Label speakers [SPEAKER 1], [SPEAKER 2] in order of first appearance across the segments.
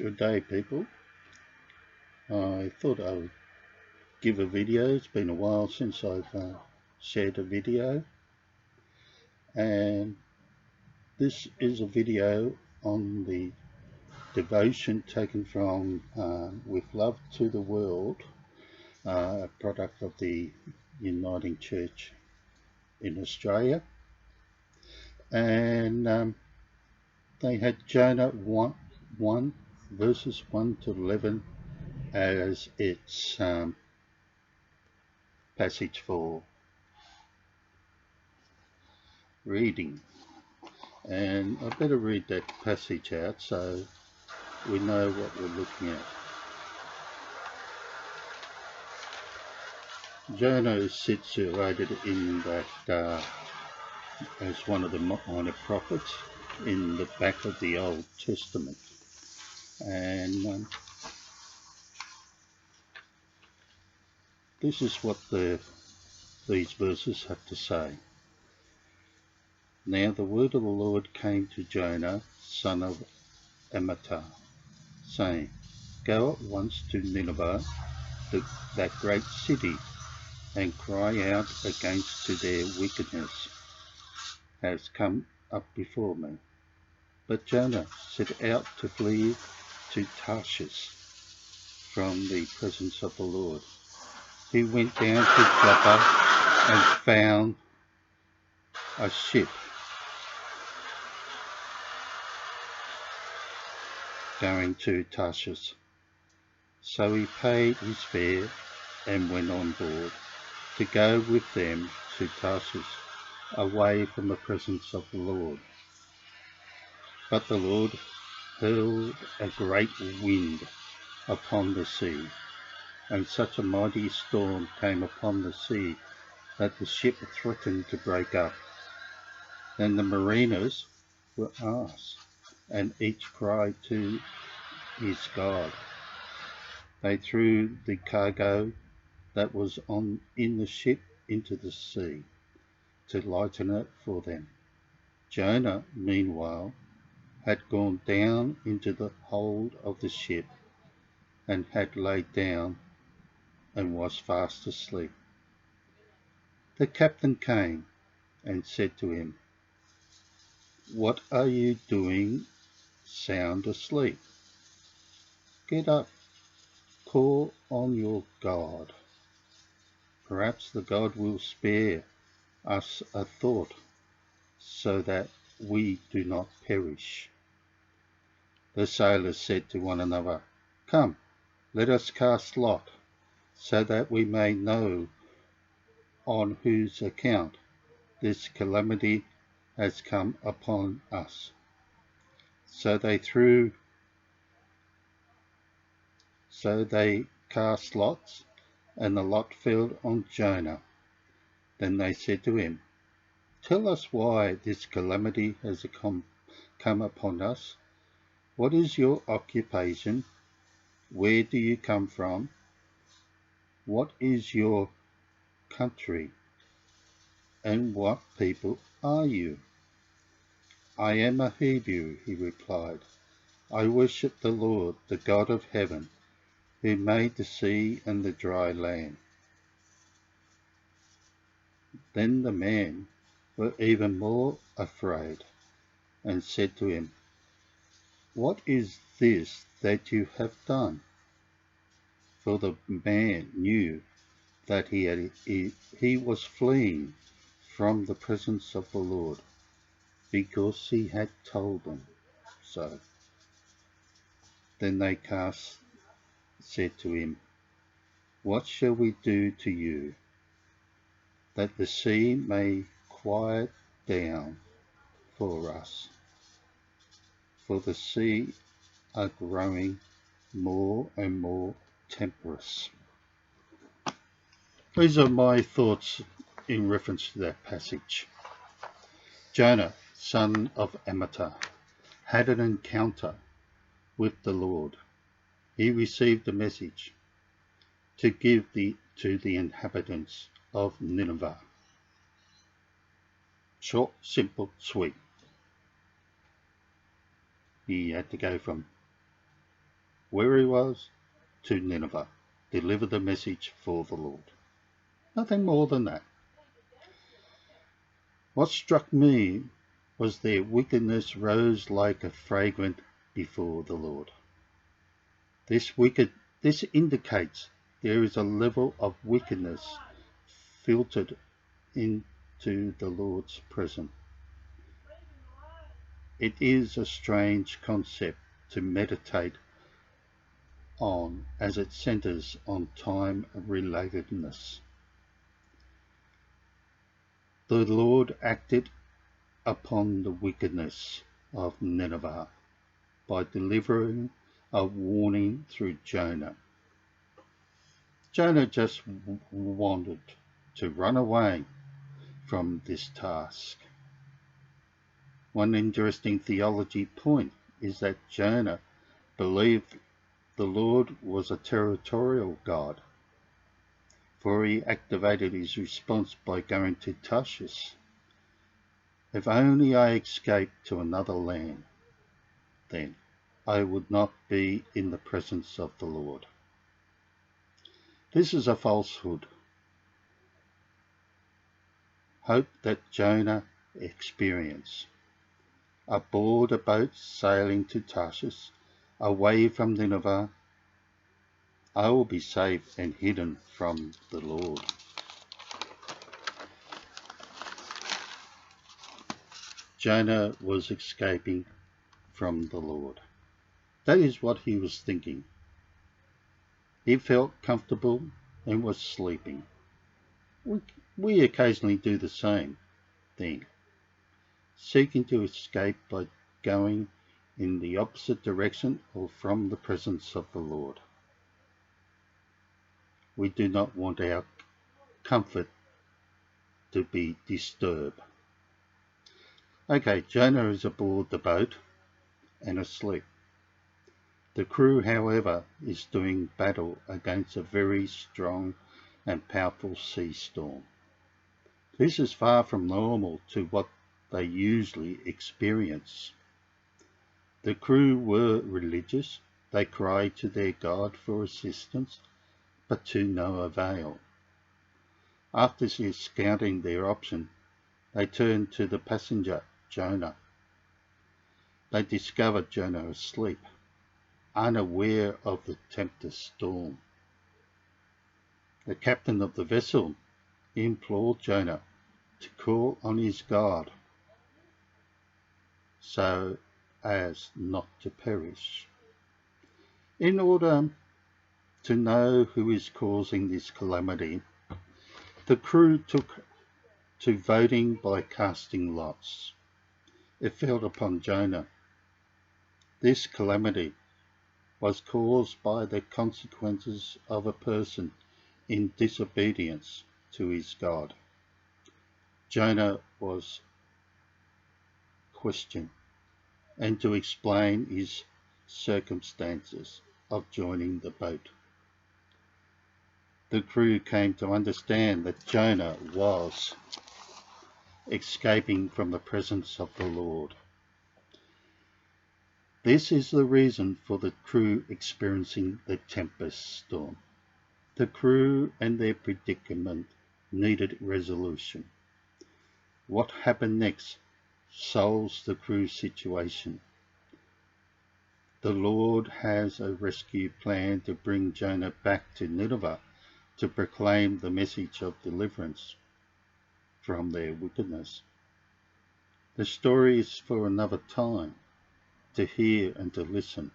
[SPEAKER 1] Good day, people. I thought I would give a video. It's been a while since I've shared a video, and this is a video on the devotion taken from With Love to the World, a product of the Uniting Church in Australia. And they had Jonah 1 verses 1 to 11 as its passage for reading. And I better read that passage out so we know what we're looking at. Jonah is situated in that as one of the minor prophets in the back of the Old Testament. And this is what these verses have to say. Now the word of the Lord came to Jonah, son of Amittai, saying, Go at once to Nineveh, that great city, and cry out against their wickedness has come up before me. But Jonah set out to flee to Tarshish from the presence of the Lord. He went down to Joppa and found a ship going to Tarshish. So he paid his fare and went on board to go with them to Tarshish, away from the presence of the Lord. But the Lord hurled a great wind upon the sea, and such a mighty storm came upon the sea that the ship threatened to break up. Then the mariners were asked, and each cried to his God. They threw the cargo that was in the ship into the sea, to lighten it for them. Jonah, meanwhile, had gone down into the hold of the ship, and had laid down, and was fast asleep. The captain came and said to him, What are you doing sound asleep? Get up, call on your God. Perhaps the God will spare us a thought, so that we do not perish. The sailors said to one another, Come, let us cast lot, so that we may know on whose account this calamity has come upon us. So they cast lots, and the lot fell on Jonah. Then they said to him, Tell us why this calamity has come upon us. What is your occupation? Where do you come from? What is your country? And what people are you? I am a Hebrew, he replied. I worship the Lord, the God of heaven, who made the sea and the dry land. Then the men were even more afraid, and said to him, What is this that you have done? For the man knew that he was fleeing from the presence of the Lord, because he had told them so. Then they said to him, What shall we do to you, that the sea may quiet down for us? For the sea are growing more and more tempestuous. These are my thoughts in reference to that passage. Jonah, son of Amittai, had an encounter with the Lord. He received a message to give to the inhabitants of Nineveh. Short, simple, sweet. He had to go from where he was, to Nineveh, deliver the message for the Lord. Nothing more than that. What struck me was their wickedness rose like a fragrance before the Lord. This indicates there is a level of wickedness filtered into the Lord's presence. It is a strange concept to meditate on as it centers on time-relatedness. The Lord acted upon the wickedness of Nineveh by delivering a warning through Jonah. Jonah just wanted to run away from this task. One interesting theology point is that Jonah believed the Lord was a territorial God, for he activated his response by going to Tarshish. If only I escaped to another land, then I would not be in the presence of the Lord. This is a falsehood. Hope that Jonah experienced. Aboard a boat sailing to Tarshish, away from Nineveh, I will be safe and hidden from the Lord. Jonah was escaping from the Lord. That is what he was thinking. He felt comfortable and was sleeping. We occasionally do the same thing, seeking to escape by going in the opposite direction or from the presence of the Lord. We do not want our comfort to be disturbed. Okay, Jonah is aboard the boat and asleep. The crew, however, is doing battle against a very strong and powerful sea storm. This is far from normal to what they usually experience. The crew were religious. They cried to their God for assistance, but to no avail. After scouting their option, they turned to the passenger, Jonah. They discovered Jonah asleep, unaware of the tempest storm. The captain of the vessel implored Jonah to call on his God so as not to perish. In order to know who is causing this calamity, the crew took to voting by casting lots. It fell upon Jonah. This calamity was caused by the consequences of a person in disobedience to his God. Jonah was questioned and to explain his circumstances of joining the boat. The crew came to understand that Jonah was escaping from the presence of the Lord. This is the reason for the crew experiencing the tempest storm. The crew and their predicament needed resolution. What happened next solves the crew's situation. The Lord has a rescue plan to bring Jonah back to Nineveh to proclaim the message of deliverance from their wickedness. The story is for another time, to hear and to listen.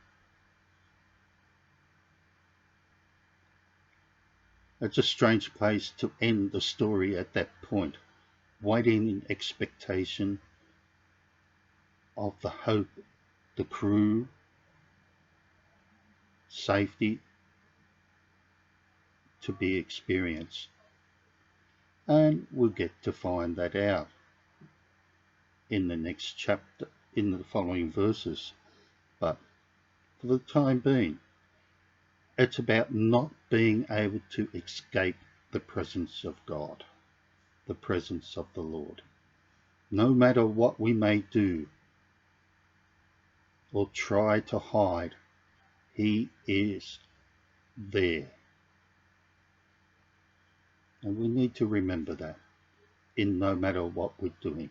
[SPEAKER 1] It's a strange place to end the story at that point, waiting in expectation of the hope, the crew, safety to be experienced. And we'll get to find that out in the next chapter, in the following verses. But for the time being, it's about not being able to escape the presence of God, the presence of the Lord. No matter what we may do or try to hide, He is there. And we need to remember that in no matter what we're doing.